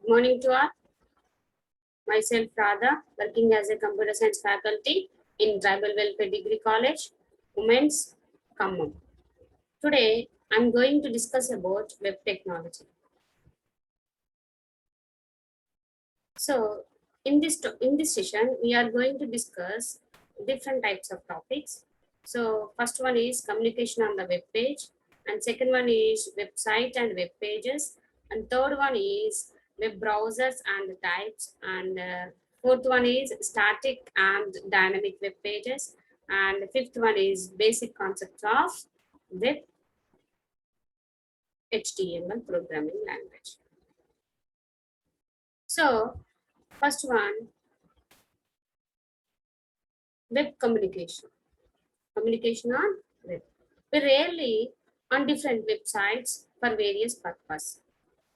Good morning to all. Myself Radha, working as a computer science faculty in Tribal Welfare Degree College, Women's Khammam. Today, I'm going to discuss about web technology. So, in this session, we are going to discuss different types of topics. So, first one is communication on the web page, and second one is website and web pages, and third one is web browsers and types, and fourth one is static and dynamic web pages, and fifth one is basic concepts of web HTML programming language. So, first one, web communication. Communication on web. We rarely on different websites for various purposes.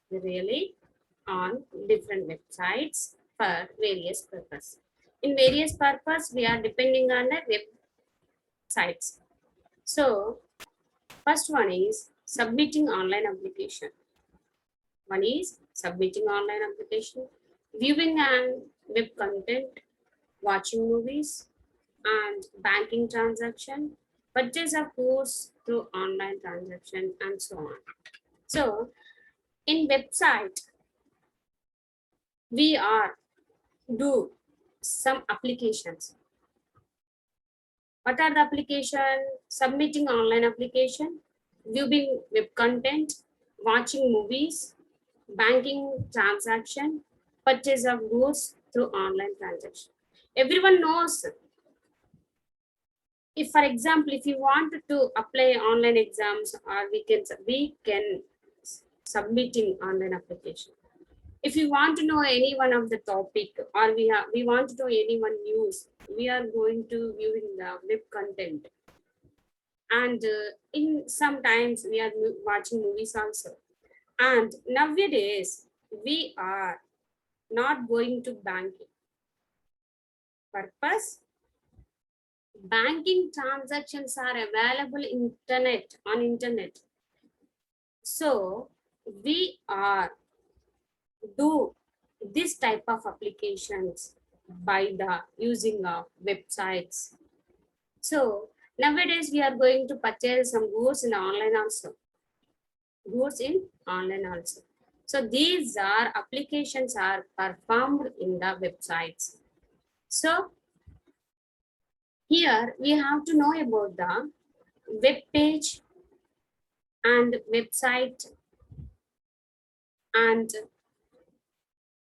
We rarely on different websites for various purposes. In various purposes, we are depending on the websites. So, first one is submitting online application. One is submitting online application, viewing and web content, watching movies, and banking transaction, purchase of goods through online transaction, and so on. So, in website, we are do some applications. What are the application? Submitting online application, viewing web content, watching movies, banking transaction, purchase of goods through online transaction. Everyone knows, if for example, if you want to apply online exams, or we can submitting online application. If you want to know any one of the topic, or we want to know any one news, we are going to viewing the web content, and in sometimes we are watching movies also. And nowadays we are not going to banking purpose. Banking transactions are available on internet. So we are do this type of applications by the using of websites. So nowadays we are going to purchase some goods in online also. Goods in online also. So these are applications are performed in the websites. So here we have to know about the web page and website and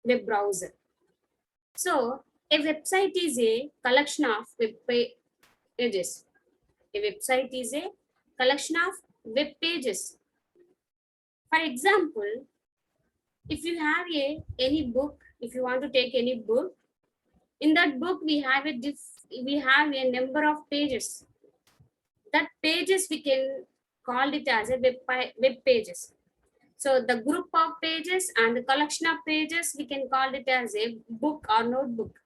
web browser. So a website is a collection of web pages. A website is a collection of web pages. For example, if you have any book, if you want to take any book, in that book we have a number of pages. That pages we can call it as a web pages. So the group of pages and the collection of pages, we can call it as a book or notebook.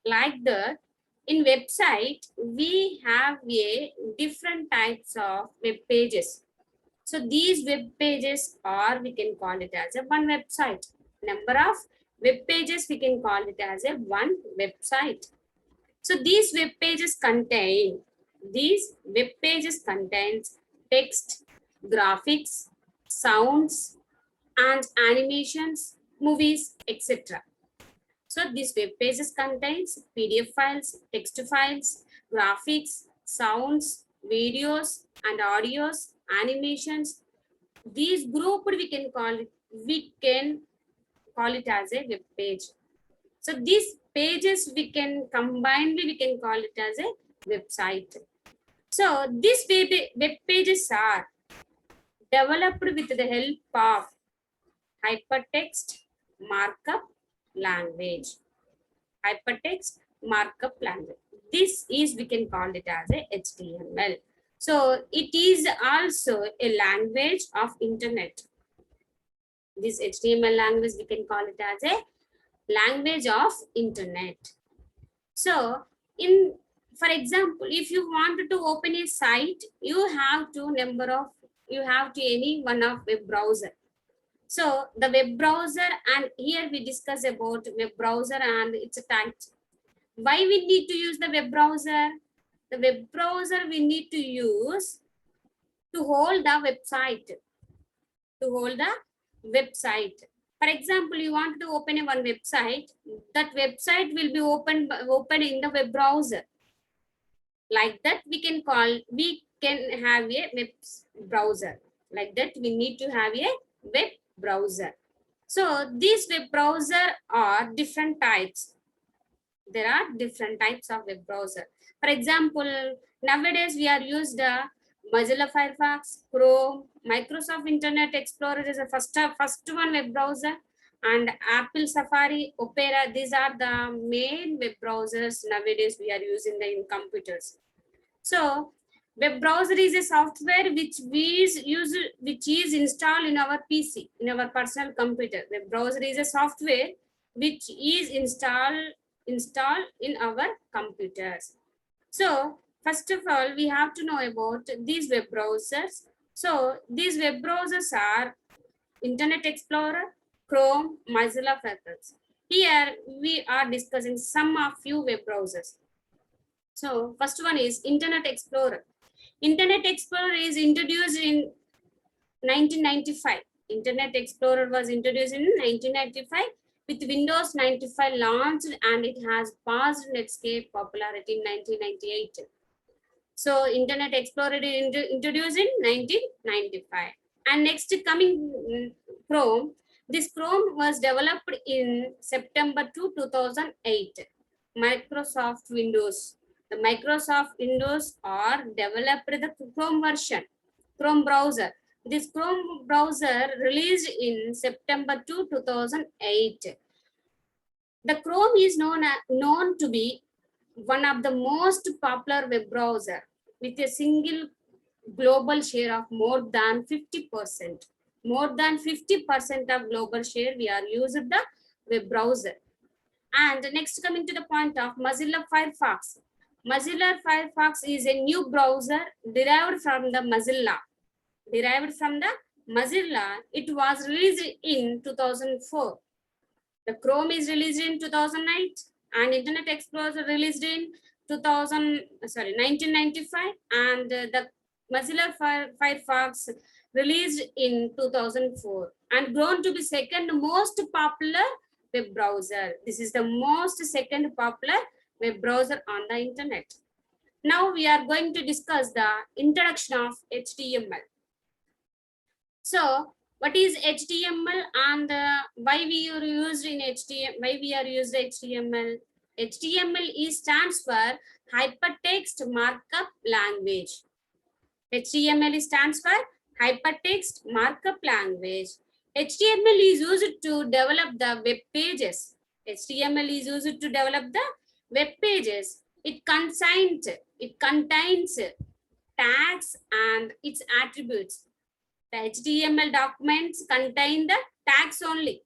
Like that, in website, we have a different types of web pages. So these web pages are, we can call it as a one website. Number of web pages, we can call it as a one website. So these web pages contains text, graphics, sounds, and animations, movies, etc. So these web pages contains PDF files, text files, graphics, sounds, videos, and audios, animations. These group we can call it as a web page. So these pages we can call it as a website. So these web pages are developed with the help of hypertext markup language. Hypertext markup language. This is, we can call it as a HTML. So it is also a language of internet. This HTML language, we can call it as a language of internet. So for example, if you wanted to open a site, you have any one of web browser. So the web browser, and here we discuss about web browser and its types. Why we need to use the web browser? The web browser we need to use to hold the website. To hold the website. For example, you want to open a one website. That website will be open in the web browser. Like that, we can have a web browser. Like that, we need to have a web browser. So these web browser are different types. There are different types of web browser. For example, nowadays we are used Mozilla Firefox, Chrome, Microsoft Internet Explorer is the first one web browser, and Apple Safari, Opera. These are the main web browsers nowadays we are using in computers. So web browser is a software which is installed in our PC, in our personal computer. Web browser is a software which is installed in our computers. So first of all, we have to know about these web browsers. So these web browsers are Internet Explorer, Chrome, Mozilla Firefox. Here we are discussing some of few web browsers. So first one is Internet Explorer. Internet Explorer is introduced in 1995. Internet Explorer was introduced in 1995 with Windows 95 launched, and it has passed Netscape popularity in 1998. So Internet Explorer is introduced in 1995. And next coming Chrome. This Chrome was developed in September 2008. Microsoft Windows. The Microsoft Windows are developed the Chrome version, Chrome browser. This Chrome browser released in September 2008. The Chrome is known to be one of the most popular web browser with a single global share of more than 50%. More than 50% of global share we are using the web browser. And next coming to the point of Mozilla Firefox. Mozilla Firefox is a new browser derived from the Mozilla. It was released in 2004. The Chrome is released in 2008 and Internet Explorer released in 1995, and the Mozilla Firefox released in 2004 and grown to be second most popular web browser. This is the most second popular web browser on the internet. Now we are going to discuss the introduction of HTML. So what is HTML and why we are used in HTML? Why we are used HTML? HTML stands for Hypertext Markup Language. HTML stands for Hypertext Markup Language. HTML is used to develop the web pages. HTML is used to develop the web pages. It contains tags and its attributes. The HTML documents contain the tags only.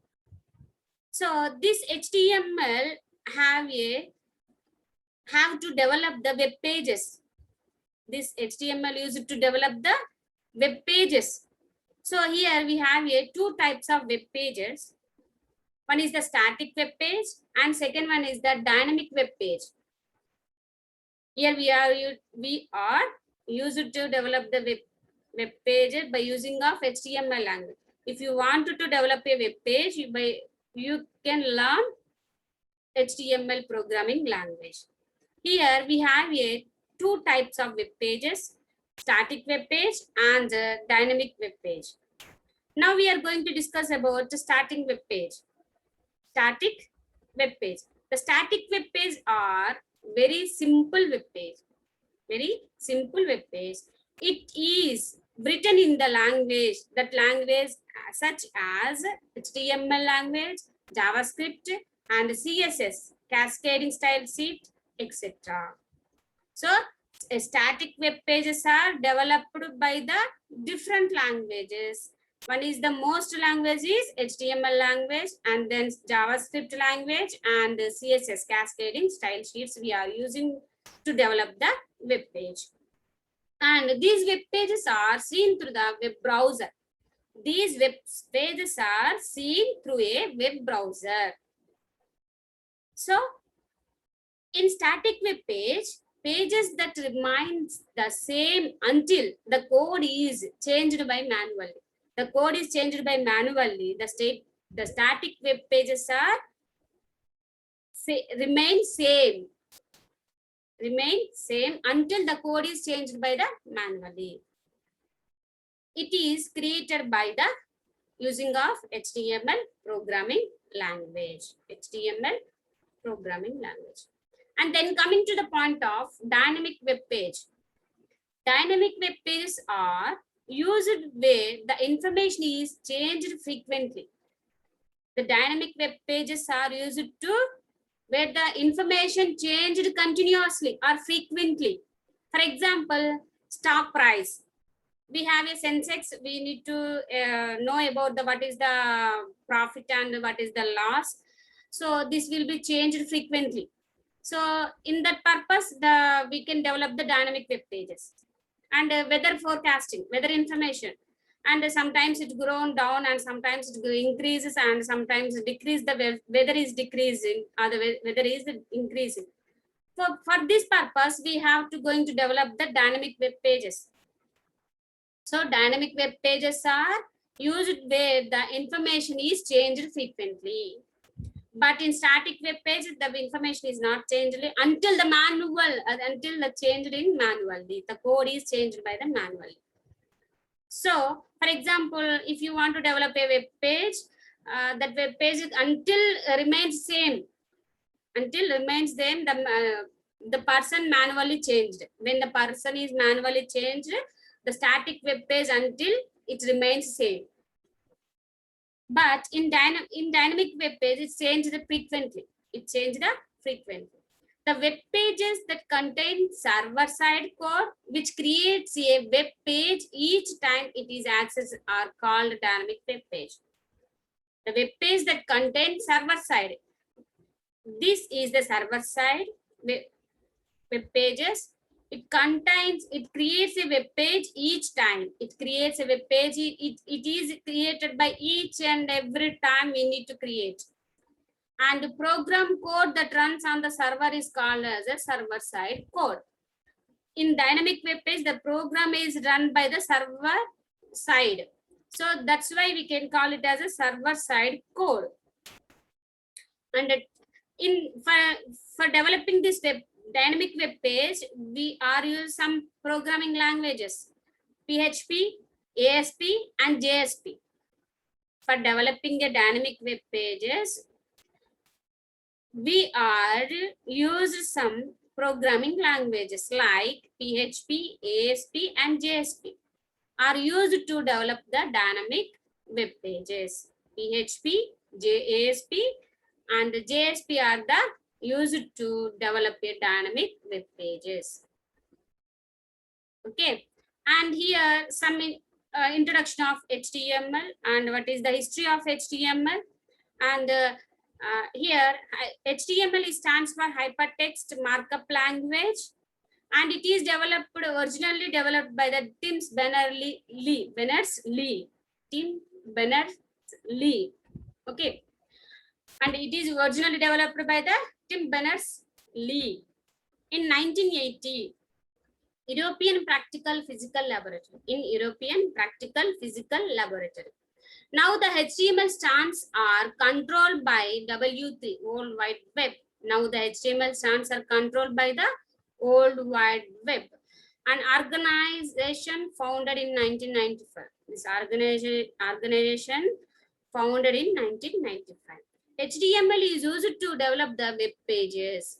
So this HTML have to develop the web pages. This HTML used to develop the web pages. So here we have two types of web pages. One is the static web page and second one is the dynamic web page. Here we are used to develop the web page by using of HTML language. If you want to develop a web page, you can learn HTML programming language. Here we have two types of web pages, static web page and dynamic web page. Now we are going to discuss about the static web page. Static web page. The static web page are very simple web page. Very simple web page. It is written in the language, such as HTML language, JavaScript and CSS, cascading style sheet, etc. So static web pages are developed by the different languages. One is the most language is HTML language, and then JavaScript language and CSS, cascading style sheets we are using to develop the web page. And these web pages are seen through the web browser. These web pages are seen through a web browser. So in static web page, pages that remains the same until the code is changed by manually. The code is changed by manually. The static web pages are remain same until the code is changed by the manually. It is created by the using of HTML programming language. HTML programming language. And then coming to the point of dynamic web page. Dynamic web pages are used where the information is changed frequently. The dynamic web pages are used to where the information changed continuously or frequently. For example, stock price. We have a Sensex. We need to know about the what is the profit and what is the loss. So this will be changed frequently. So in that purpose, we can develop the dynamic web pages and weather forecasting, weather information. And sometimes it grown down and sometimes it increases and sometimes it decrease. The weather is decreasing or the weather is increasing. So for this purpose, we have to going to develop the dynamic web pages. So dynamic web pages are used where the information is changed frequently. But in static web pages, the information is not changed until the manual, until the changed in manually. The code is changed by the manually. So, for example, if you want to develop a web page, that web page until remains same, the person manually changed. When the person is manually changed, the static web page until it remains same. But in dynamic web page, it changed frequently. The web pages that contain server-side code, which creates a web page each time it is accessed, are called dynamic web page. The web page that contains server-side. This is the server-side web pages. It creates a web page each time. It creates a web page. It is created by each and every time we need to create. And the program code that runs on the server is called as a server-side code. In dynamic web page, the program is run by the server side. So that's why we can call it as a server-side code. And for developing this dynamic web page, we are using some programming languages, PHP, ASP, and JSP. For developing a dynamic web pages, we are using some programming languages like PHP, ASP, and JSP are used to develop the dynamic web pages. PHP, ASP, and JSP are the used to develop a dynamic web pages. Okay, and here some introduction of HTML and what is the history of HTML. And here HTML stands for Hypertext Markup Language, and it is originally developed by the Tim Berners-Lee. Okay, and it is originally developed by the Tim Berners-Lee in 1980. European Practical Physical Laboratory. Now the HTML stands are controlled by W3, World Wide Web. Now the HTML stands are controlled by the World Wide Web, an organization founded in 1995. This organization founded in 1995. HTML is used to develop the web pages.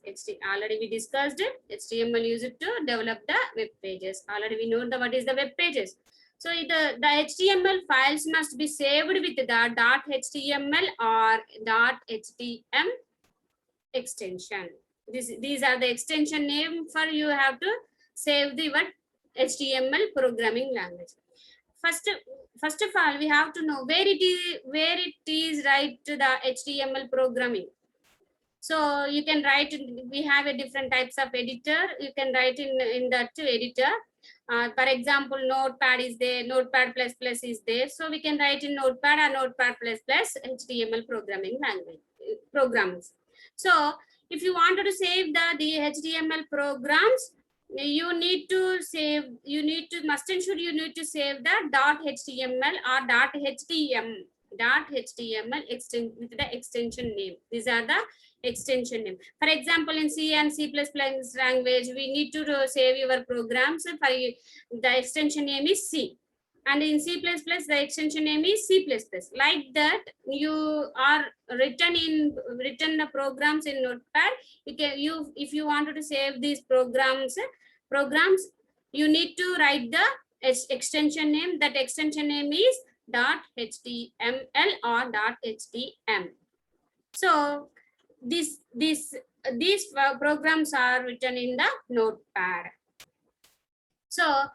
Already we discussed it. HTML used to develop the web pages. Already we know what is the web pages. So the HTML files must be saved with the .html or .htm extension. These are the extension name for you have to save the HTML programming language. First of all, we have to know where it is write the HTML programming. So you can write, we have a different types of editor. You can write in that editor. For example, Notepad is there, Notepad plus plus is there. So we can write in Notepad or Notepad plus plus HTML programming language programs. So if you wanted to save the HTML programs, you need to save, must and should you need to save the .html or .html extension with the extension name. These are the extension name. For example, in C and C++ language, we need to save your programs. For the extension name is C. And in C++, the extension name is C++. Like that, you are written the programs in Notepad. If you wanted to save these programs, you need to write the extension name. That extension name is .html or .htm. So these programs are written in the Notepad. So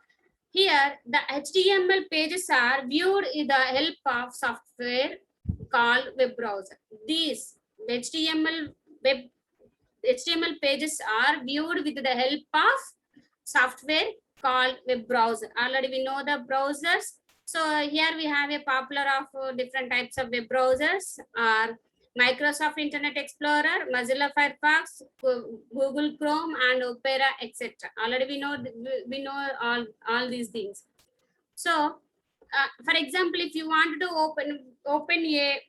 here, the HTML pages are viewed with the help of software called web browser. These HTML pages are viewed with the help of software called web browser. Already we know the browsers. So here we have a popular of different types of web browsers are Microsoft Internet Explorer, Mozilla Firefox, Google Chrome, and Opera, etc. Already we know all these things. So, for example, if you wanted to open a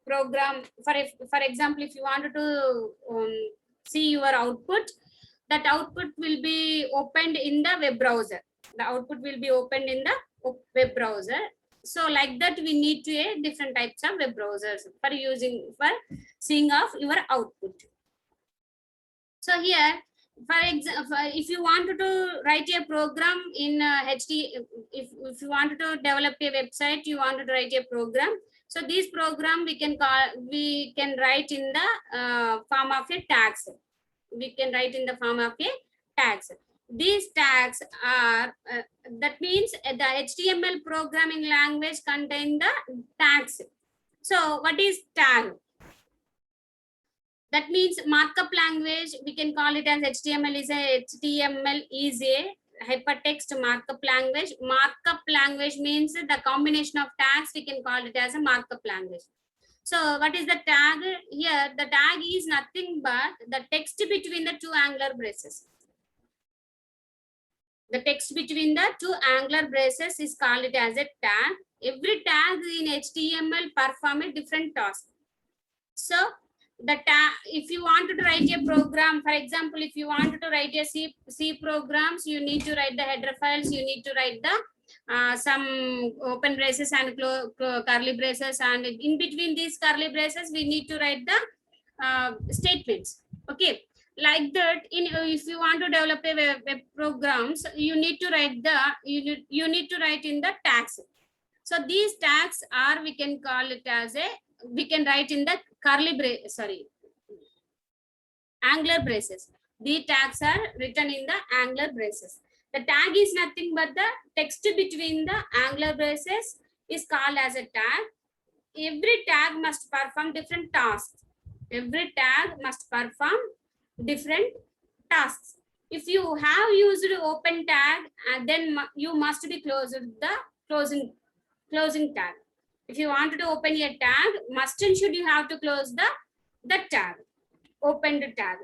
program, for example, if you wanted to see your output, that output will be opened in the web browser. The output will be opened in the web browser. So like that, we need to different types of web browsers for seeing of your output. So here, for example, if you wanted to write a program in if you wanted to develop a website, you wanted to write a program. So this program we can write in the form of a tags. We can write in the form of a tags. These tags are, that means the HTML programming language contain the tags. So what is tag? That means markup language, we can call it as HTML is a hypertext markup language. Markup language means the combination of tags, we can call it as a markup language. So what is the tag? Here, the tag is nothing but the text between the two angular braces. The text between the two angular braces is called it as a tag. Every tag in HTML perform a different task. So the tag, if you wanted to write a program, for example, if you wanted to write a C programs, you need to write the header files, you need to write the some open braces and curly braces, and in between these curly braces, we need to write the statements. Okay. Like that, if you want to develop a web programs, you need to write you need to write in the tags. So these tags are, we can call it as we can write in the angular braces. The tags are written in the angular braces. The tag is nothing but the text between the angular braces is called as a tag. Every tag must perform different tasks. Every tag must perform different tasks. If you have used open tag, and then you must be closed the closing tag. If you wanted to open a tag, must and should you have to close the tag, opened tag.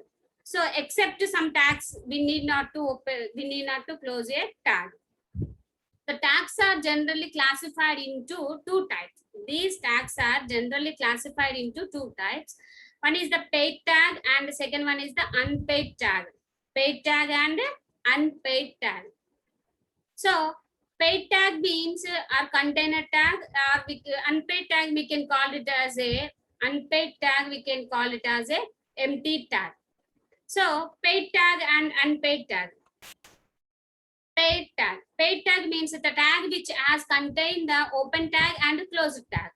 So except some tags, we need not to close a tag. The tags are generally classified into two types. These tags are generally classified into two types. One is the paid tag and the second one is the unpaid tag. Paid tag and unpaid tag. So paid tag means our container tag, or unpaid tag we can call it as a unpaid tag, we can call it as a empty tag. So paid tag and unpaid tag. Paid tag. Paid tag means the tag which has contained the open tag and closed tag.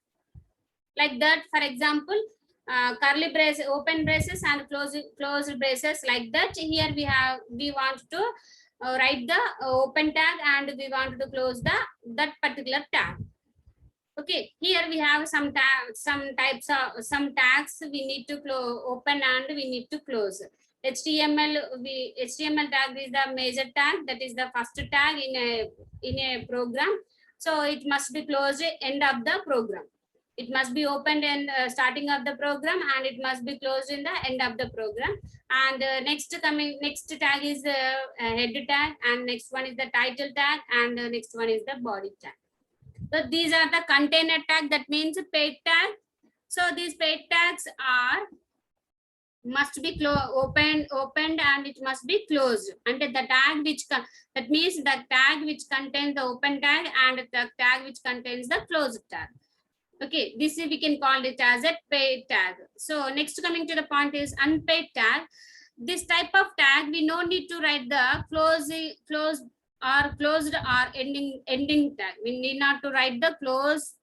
Like that, for example, curly braces, open braces and closed braces, like that. Here we want to write the open tag and we want to close that particular tag. Okay, here we have some tags we need to open and we need to close. HTML tag is the major tag, that is the first tag in a program. So it must be closed end of the program. It must be opened in starting of the program, and it must be closed in the end of the program. And next tag is head tag, and next one is the title tag, and next one is the body tag. So these are the container tag, that means paid tag. So these paid tags are must be opened and it must be closed. And the tag that means the tag which contains the open tag and the tag which contains the closed tag. Okay, this we can call it as a paid tag. So next coming to the point is unpaid tag. This type of tag we no need to write the closed or ending tag. We need not to write the close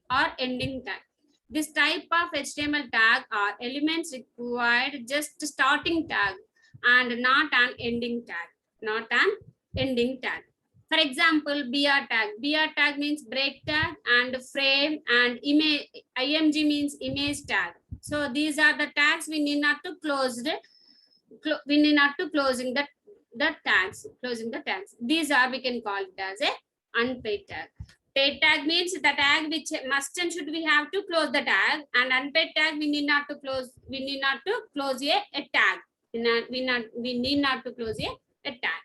or ending tag. This type of HTML tag are elements required just starting tag and not an ending tag. Not an ending tag. For example, BR tag. BR tag means break tag and frame, and image. IMG means image tag. So these are the tags we need not to close we need not to closing the tags. Closing the tags. These are we can call it as a unpaid tag. Paid tag means the tag which must and should we have to close the tag, and unpaid tag we need not to close. We need not to close a tag. We need not to close a tag.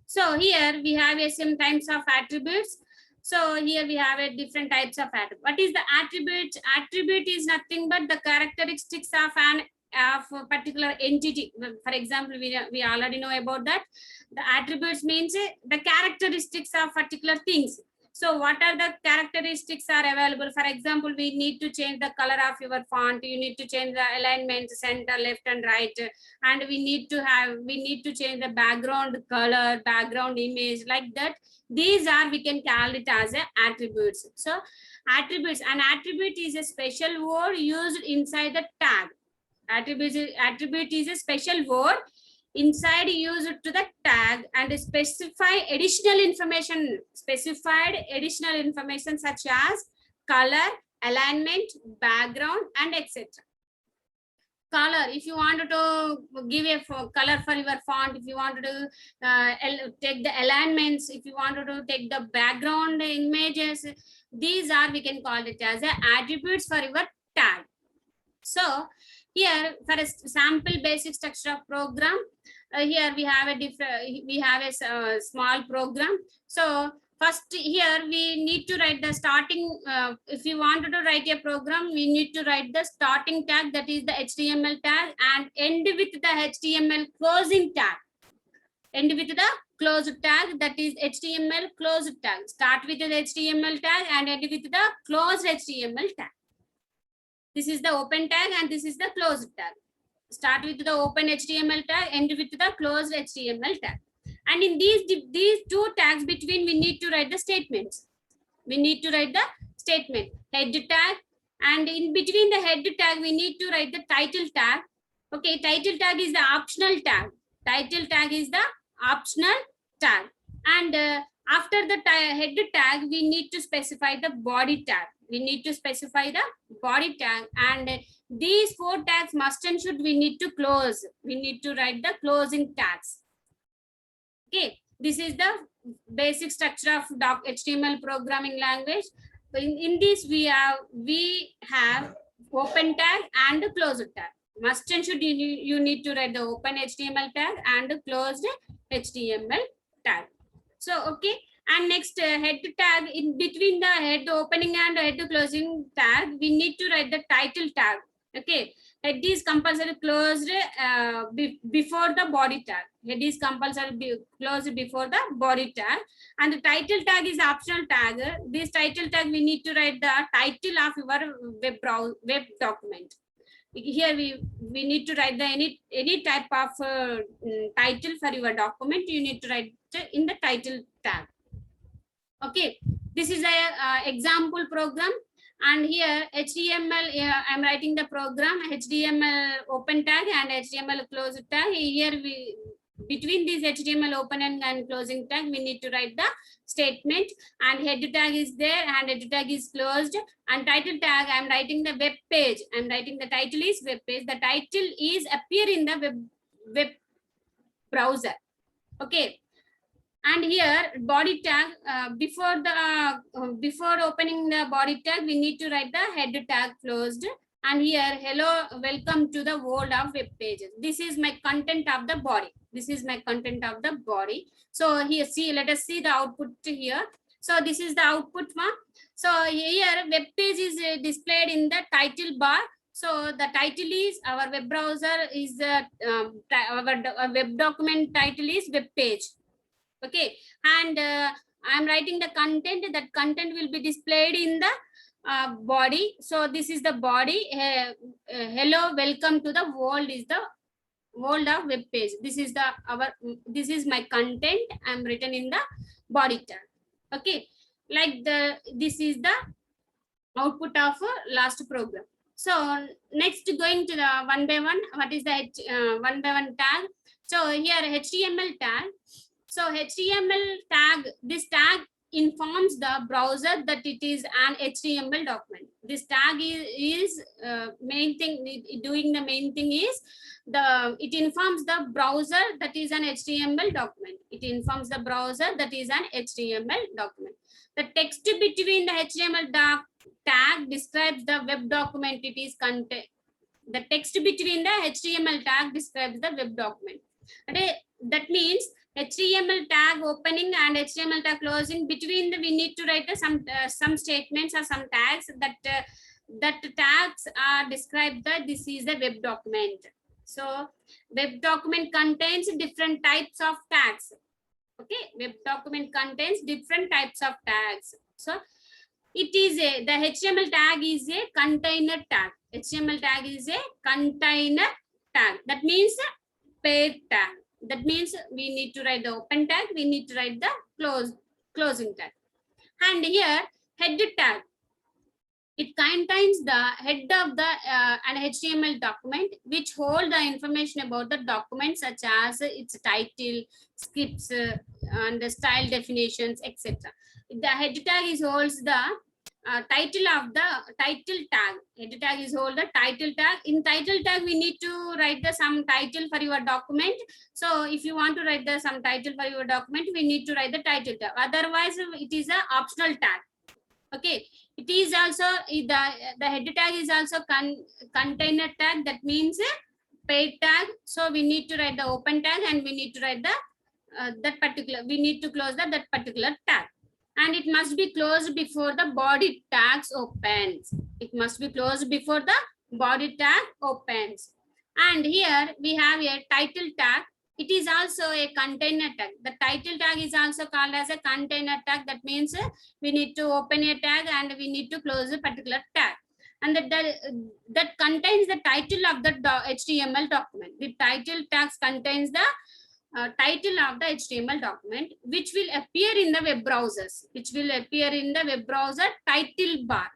So here we have some types of attributes. So here we have a different types of attribute. What is the attribute? Attribute is nothing but the characteristics of a particular entity. For example, we already know about that. The attributes means the characteristics of particular things. So what are the characteristics are available? For example, we need to change the color of your font. You need to change the alignment, center, left and right. And we need to change the background color, background image, like that. These are, we can call it as attributes. So attributes, an attribute is a special word used inside the tag. Attribute is a special word inside used to the tag and specified additional information such as color, alignment, background, and etc. Color, if you wanted to give a color for your font, if you wanted to take the alignments, if you wanted to take the background images, these are, we can call it as attributes for your tag. So here for a sample basic structure of program, here we have a small program. So first here we need to write the starting. If you wanted to write a program, we need to write the starting tag, that is the HTML tag, and end with the HTML closing tag. End with the closed tag, that is HTML closed tag. Start with the HTML tag and end with the closed HTML tag. This is the open tag and this is the closed tag. Start with the open HTML tag, end with the closed HTML tag. And in these two tags between, we need to write the statements. We need to write the statement, head tag, and in between the head tag, we need to write the title tag. Okay, title tag is the optional tag. Title tag is the optional tag. And after the head tag, we need to specify the body tag. We need to specify the body tag, and these four tags must and should we need to close. We need to write the closing tags. Okay, this is the basic structure of HTML programming language. In this we have open tag and closed tag. Must and should you need to write the open HTML tag and closed HTML tag. So okay. And next head tag, in between the head opening and head closing tag, we need to write the title tag. Okay, head is compulsory closed before the body tag. Head is compulsory closed before the body tag, and the title tag is optional tag. This title tag we need to write the title of your web document. Here we need to write the any type of title for your document. You need to write in the title tag. Okay, this is a example program, and here HTML, I'm writing the program HTML open tag and HTML closed tag. Here we between this HTML open and closing tag, we need to write the statement, and head tag is there and head tag is closed, and title tag I'm writing the web page. I'm writing the title is web page. The title is appear in the web browser. Okay, and here body tag, before opening the body tag, we need to write the head tag closed. And here, hello, welcome to the world of web pages. This is my content of the body. This is my content of the body. So here, see, let us see the output here. So this is the output one. So here, web page is displayed in the title bar. So the title is, our web browser is our web document title is web page. Okay, and I'm writing the content. That content will be displayed in the body. So this is the body. Hello, welcome to the world is the world of web page. This is the this is my content. I'm written in the body tag. Okay, like this is the output of last program. So next, going to the one by one. What is the one by one tag? So here HTML tag. So HTML tag, this tag informs the browser that it is an HTML document. This tag is main thing, doing the main thing is it informs the browser that is an HTML document. It informs the browser that is an HTML document. The text between the HTML tag describes the web document it is content. The text between the HTML tag describes the web document. That means HTML tag opening and HTML tag closing, between we need to write some statements or some tags that tags are described that this is a web document. So web document contains different types of tags. Okay, web document contains different types of tags. So it is the HTML tag is a container tag. HTML tag is a container tag. That means page tag. That means we need to write the open tag, we need to write the closing tag. And here, head tag. It contains the head of the an HTML document which hold the information about the document, such as its title, scripts, and the style definitions, etc. The head tag is holds the title of the title tag. Head tag is hold the title tag. In title tag, we need to write the some title for your document. So if you want to write the some title for your document, we need to write the title tag. Otherwise, it is a optional tag. Okay, it is also the head tag is also container tag. That means paid tag. So we need to write the open tag and we need to write the that particular. We need to close that particular tag. And it must be closed before the body tags opens. It must be closed before the body tag opens. And here we have a title tag. It is also a container tag. The title tag is also called as a container tag. That means we need to open a tag and we need to close a particular tag. And that contains the title of the HTML document. The title tags contains the title of the HTML document, which will appear in the web browsers, which will appear in the web browser title bar.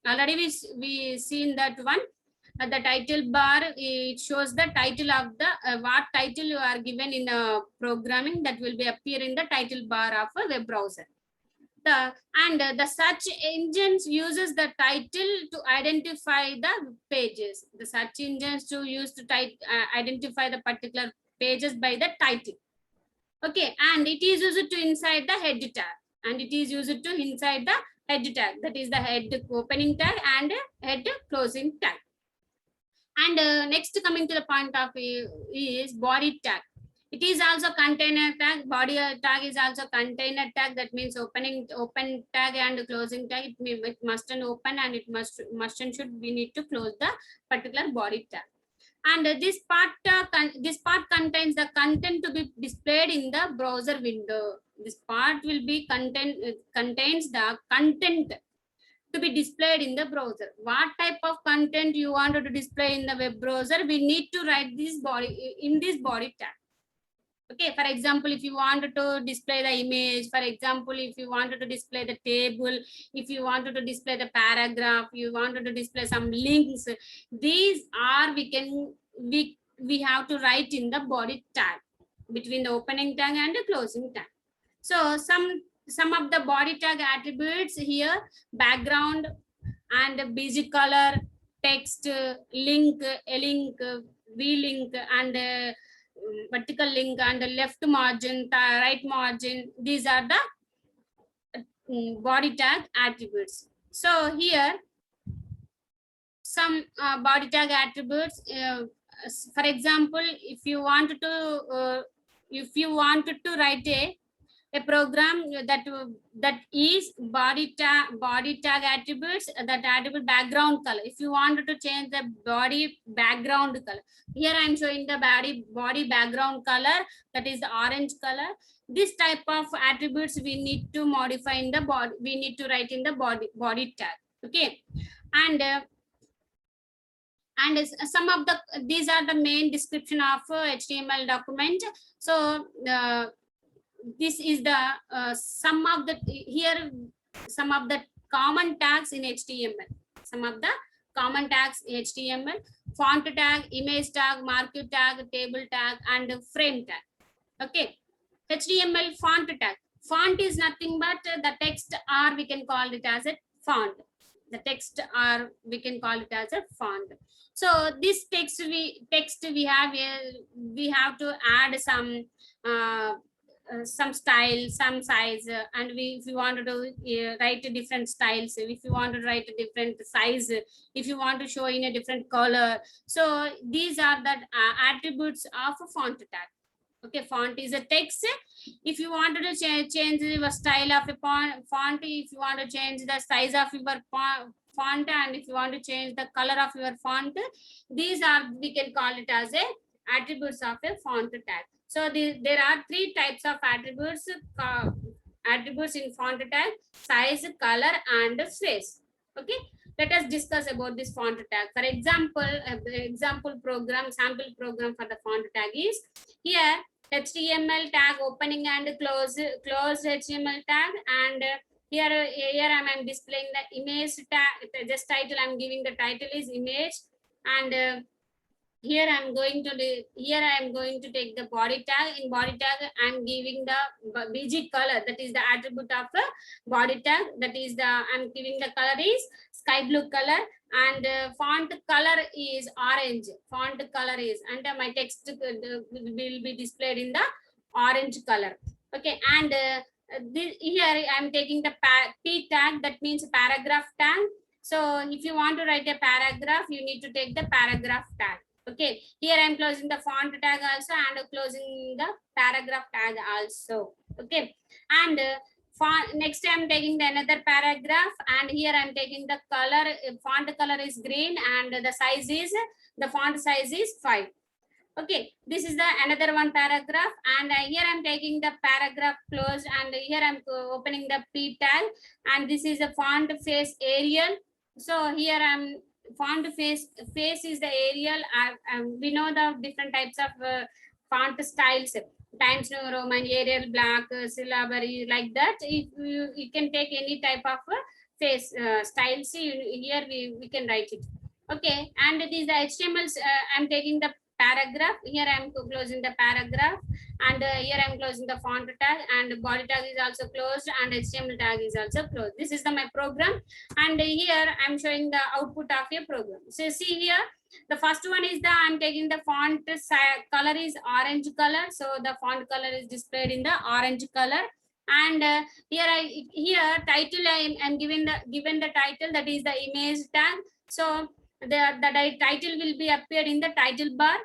Already we seen that one. The title bar, it shows the title of the what title you are given in programming, that will be appear in the title bar of a web browser. The search engines uses the title to identify the pages. The search engines to use to identify the particular pages by the title. Okay, and it is used to inside the head tag, and it is used to inside the head tag. That is the head opening tag and head closing tag. And next, coming to the point of is body tag. It is also container tag. Body tag is also container tag. That means open tag and closing tag. It must open and it must and should we need to close the particular body tag. And this part contains the content to be displayed in the browser window. This part will be contains the content to be displayed in the browser. What type of content you wanted to display in the web browser, we need to write this body in this body tag. Okay, for example, if you wanted to display the image, for example, if you wanted to display the table, if you wanted to display the paragraph, you wanted to display some links, these are we have to write in the body tag between the opening tag and the closing tag. So some of the body tag attributes here: background and busy color, text, link, a link, v link, and vertical link and the left margin, right margin. These are the body tag attributes. So here some body tag attributes. For example, if you wanted to write a program that is body tag attributes, that attribute background color. If you wanted to change the body background color, here I am showing the body background color, that is the orange color. This type of attributes we need to modify in the body, we need to write in the body tag. Okay, and some of the these are the main description of HTML document. So this is the some of the common tags in HTML. Some of the common tags in HTML: font tag, image tag, marquee tag, table tag, and frame tag. Okay, HTML font tag. Font is nothing but the text, or we can call it as a font. The text, or we can call it as a font. So this text we have to add some style, some size, and if you want to write different styles, if you want to write a different size, if you want to show in a different color. So these are the attributes of a font tag. Okay, font is a text. If you wanted to change your style of a font, if you want to change the size of your font, and if you want to change the color of your font, these are, we can call it as a attributes of a font tag. So there are three types of attributes in font tag: size, color, and face. Okay, let us discuss about this font tag. For example, sample program for the font tag is here: HTML tag opening and close HTML tag, and here I'm displaying the image tag. Just title, I'm giving the title is image, and here I am going to take the body tag. In body tag, I'm giving the BG color, that is the attribute of a body tag. That is I'm giving the color is sky blue color, and font color is orange. Font color is, and my text will be displayed in the orange color. Okay, and here I'm taking the P tag, that means paragraph tag. So if you want to write a paragraph, you need to take the paragraph tag. Okay, here I'm closing the font tag also, and closing the paragraph tag also. Okay, and next I'm taking the another paragraph, and here I'm taking the color. Font color is green, and the font size is 5. Okay, this is the another one paragraph, and here I'm taking the paragraph closed, and here I'm opening the P tag, and this is a font face Arial. So here I'm font face is the Arial. We know the different types of font styles: Times New Roman, Arial, Black, syllabary, like that. If you can take any type of face style, see here we can write it. Okay, and these the HTML. I'm taking the paragraph. Here I am closing the paragraph, and here I am closing the font tag, and body tag is also closed, and HTML tag is also closed. This is my program, and here I am showing the output of your program. So see here, the first one is I'm taking the font color is orange color, so the font color is displayed in the orange color. And here title I'm given the title, that is the image tag. So the title will be appeared in the title bar,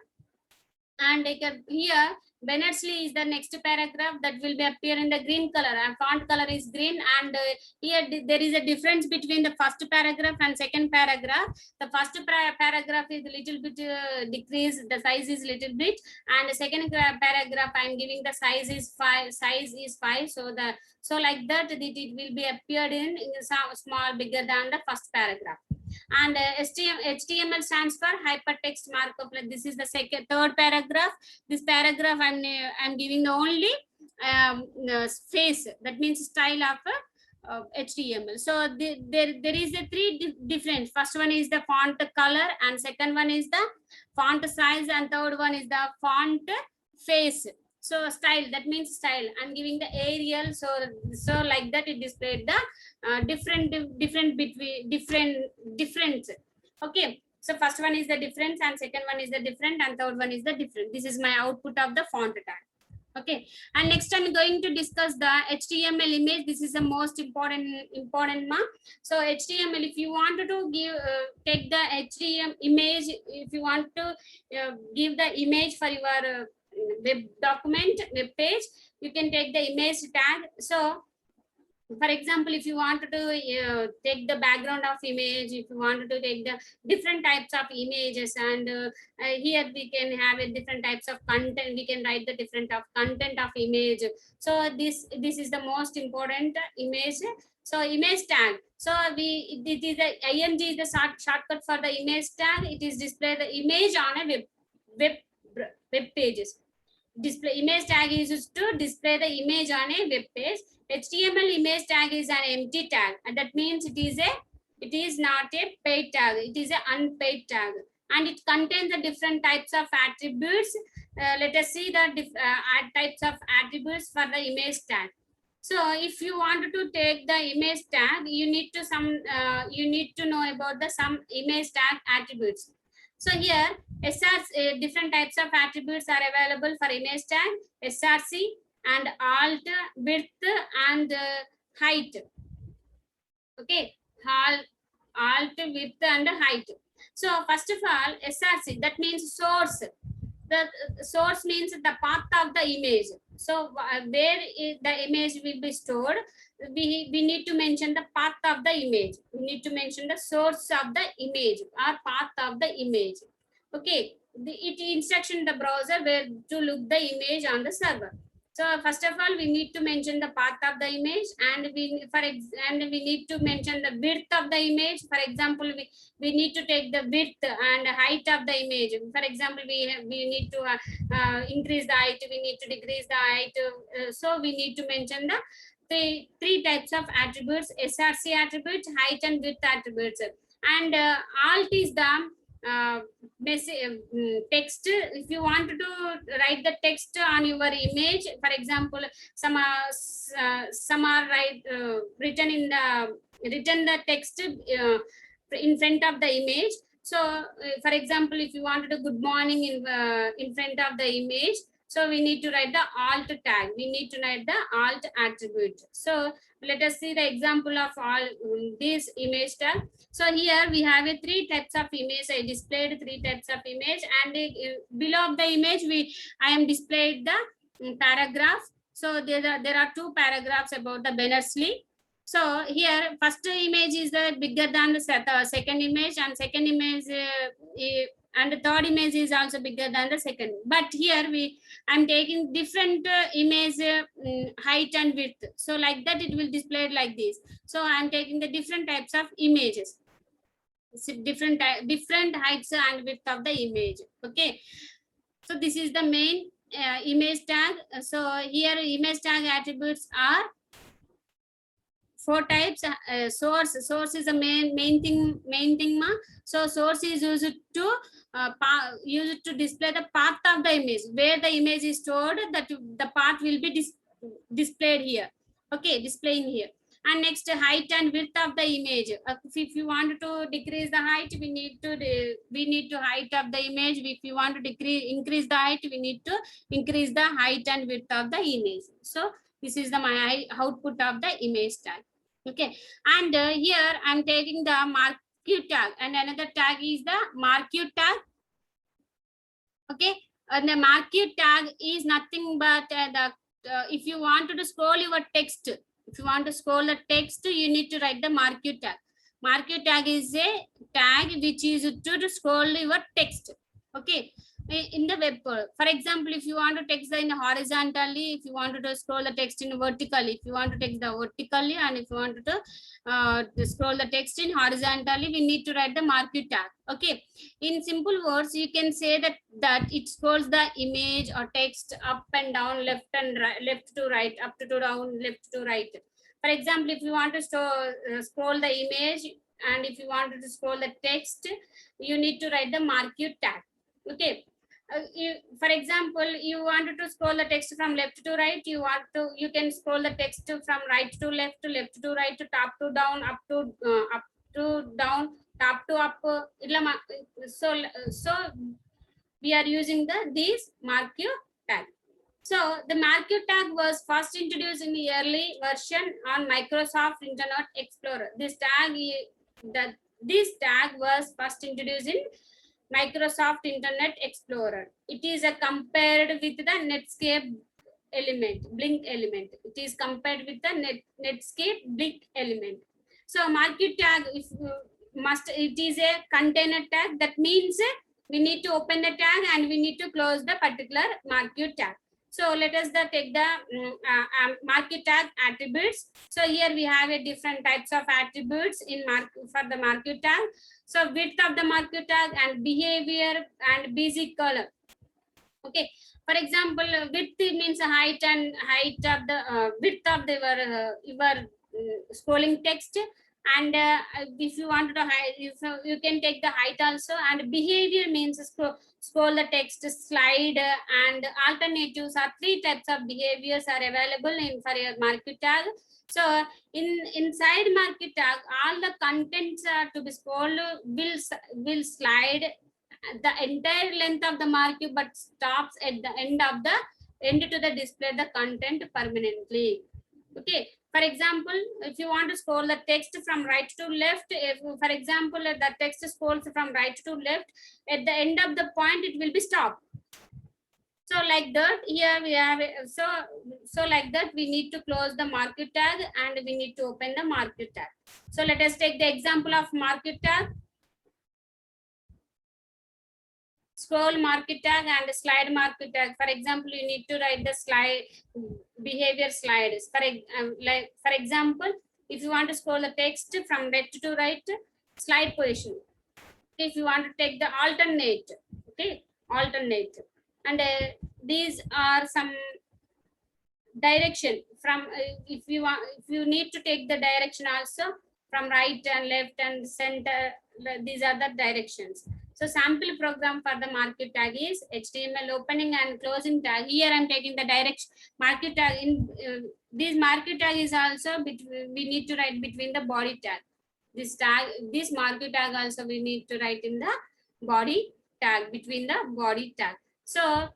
and here Berners-Lee is the next paragraph, that will be appear in the green color, and font color is green. And here there is a difference between the first paragraph and second paragraph. The first paragraph is a little bit decreased, the size is little bit, and the second paragraph I'm giving the size is 5. So like that it will be appeared in some small bigger than the first paragraph. And HTML stands for hypertext markup. Like this is the third paragraph. This paragraph I'm giving the only face, that means style of HTML. So there is a three different. First one is the font color, and second one is the font size, and third one is the font face. So style, that means style. I'm giving the Arial, so like that it displayed the different. Okay, So first one is the difference, and second one is the different, and third one is the different. This is my output of the font tag. Okay, and next I'm going to discuss the HTML image. This is the most important one. So HTML, if you want to give take the HTML image, if you want to give the image for your web document, web page, you can take the image tag. So for example, if you wanted to take the background of image, if you wanted to take the different types of images, and here we can have a different types of content, we can write the different of content of image. So this is the most important image. So image tag, so we it is the img is the shortcut for the image tag. It is display the image on a web pages. Display image tag is used to display the image on a web page. HTML image tag is an empty tag, and that means it is not a paid tag. It is an unpaid tag, and it contains the different types of attributes. Let us see the types of attributes for the image tag. So if you want to take the image tag, you need to know about the some image tag attributes. So here SRC, different types of attributes are available for image tag: SRC and alt, width, and height. Okay, alt, width, and height. So first of all, SRC, that means source. The source means the path of the image. So where is the image will be stored, we need to mention the path of the image. We need to mention the source of the image or path of the image. Okay, it instruction the browser where to look the image on the server. So first of all, we need to mention the path of the image, and we need to mention the width of the image. For example, we need to take the width and height of the image. For example, we need to increase the height, we need to decrease the height. So we need to mention the three types of attributes: SRC attributes, height, and width attributes. And alt is the text. If you want to write the text on your image, for example, some are written the text in front of the image. So for example, if you wanted a good morning in front of the image, so we need to write the alt tag, we need to write the alt attribute. So let us see the example of all these image tag. So here we have a three types of image. I displayed three types of image, and below the image I am displayed the paragraph. So there are two paragraphs about the Berners-Lee. So here first image is bigger than the second image, and second image and the third image is also bigger than the second. But here I'm taking different image height and width. So like that it will display like this. So I'm taking the different types of images, different heights and width of the image. Okay, so this is the main image tag. So here image tag attributes are four types. Source is the main thing. So source is used to display the path of the image, where the image is stored, that the path will be displayed here. Okay, displaying here. And next, height and width of the image. If you want to decrease the height, we need to height of the image. If you want to increase the height, we need to increase the height and width of the image. So this is my output of the image tag. Okay, and here I'm taking the marquee tag, and another tag is the marquee tag. Okay, and the marquee tag is nothing but if you want to scroll your text, if you want to scroll the text, you need to write the marquee tag. Marquee tag is a tag which is to scroll your text. Okay, in the web. For example, if you want to text in horizontally, if you want to scroll the text in vertically, if you want to text the vertically, and if you want to scroll the text in horizontally, we need to write the marquee tag. Okay, in simple words, you can say that it scrolls the image or text up and down, left and right, left to right, up to down, left to right. For example, if you want to scroll the image, and if you want to scroll the text, you need to write the marquee tag. Okay, for example, you wanted to scroll the text from left to right, you can scroll the text from right to left to right, to top to down, up to down, top to up. So we are using these marquee tag. So the marquee tag was first introduced in the early version on Microsoft Internet Explorer. This tag was first introduced in Microsoft Internet Explorer. It is compared with the Netscape Blink element. It is compared with the Netscape Blink element. So marquee tag, if it is a container tag. That means we need to open the tag and we need to close the particular marquee tag. So let us take the marquee tag attributes. So here we have a different types of attributes for the marquee tag. So width of the marquee tag and behavior and basic color. Okay. For example, width means height of the width of your scrolling text. And if you want to hide, you can take the height also. And behavior means scroll the text, slide, and alternatives are 3 types of behaviors are available for your marquee tag. So inside marquee tag, all the contents are to be scrolled will slide the entire length of the marquee, but stops at the end to the display the content permanently. Okay. For example, if you want to scroll the text from right to left, if for example the text scrolls from right to left, at the end of the point it will be stopped. So like that, here we have so like that we need to close the marquee tag and we need to open the marquee tag. So let us take the example of marquee tag. Scroll marquee tag and slide marquee tag. For example, you need to write the slide behavior slides. For example, if you want to scroll the text from left to right, slide position. If you want to take the alternate, okay, alternate. And these are some direction from if you need to take the direction also from right and left and center. These are the directions. So sample program for the marquee tag is HTML opening and closing tag. Here I'm taking the direction marquee tag. In this marquee tag is also we need to write between the body tag. This marquee tag also we need to write in the body tag, between the body tag. So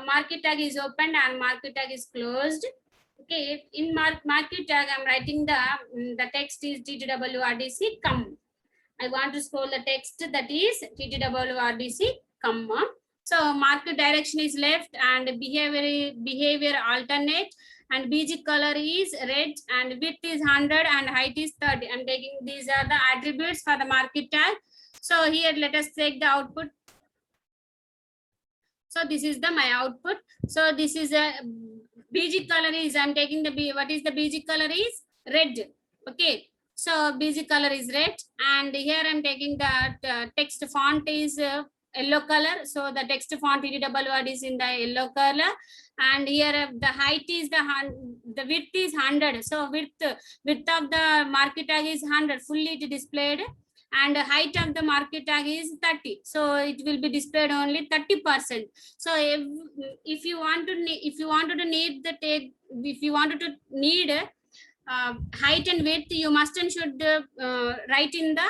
marquee tag is opened and marquee tag is closed. Okay, in marquee tag I'm writing the text is TTWRDC come. I want to scroll the text, that is TTWRDC comma. So marquee direction is left and behavior alternate, and BG color is red and width is 100 and height is 30. I'm taking these are the attributes for the marquee tag. So here let us take the output. So this is my output. So this is a BG color is, I'm taking what is the BG color is red. Okay. So BG color is red, and here I'm taking the text font is yellow color. So the text font TTWRD is in the yellow color, and here the height is the width is 100. So width of the marquee tag is 100, fully displayed, and the height of the marquee tag is 30. So it will be displayed only 30%. So if you wanted to need height and width, you must and should write in the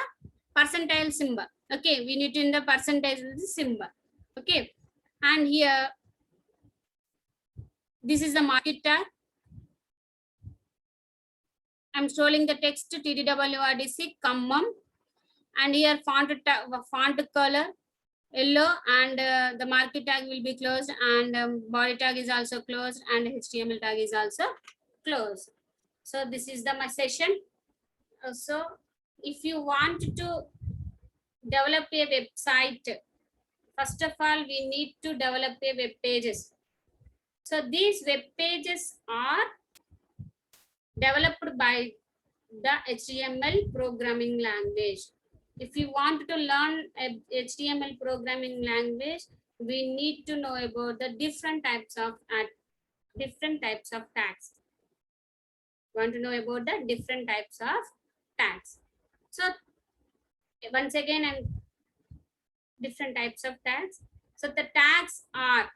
percentile symbol. Okay, we need to in the percentage symbol. Okay, and here this is the marquee tag. I'm scrolling the text TTWRDC comma, and here font color yellow, and the marquee tag will be closed, and body tag is also closed, and HTML tag is also closed. So this is my session. So if you want to develop a website, first of all, we need to develop a web pages. So these web pages are developed by the HTML programming language. If you want to learn a HTML programming language, we need to know about the different types of tags. Want to know about the different types of tags. So once again, and different types of tags. So the tags are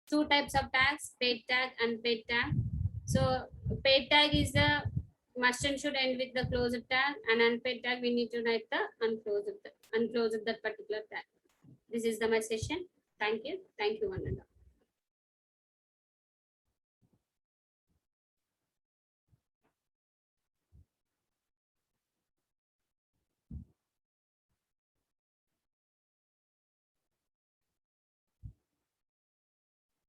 2 types of tags: paid tag and paid tag. So paid tag is the must and should end with the closed tag, and unpaid tag we need to write the unclosed that particular tag. This is the my session. Thank you one and all.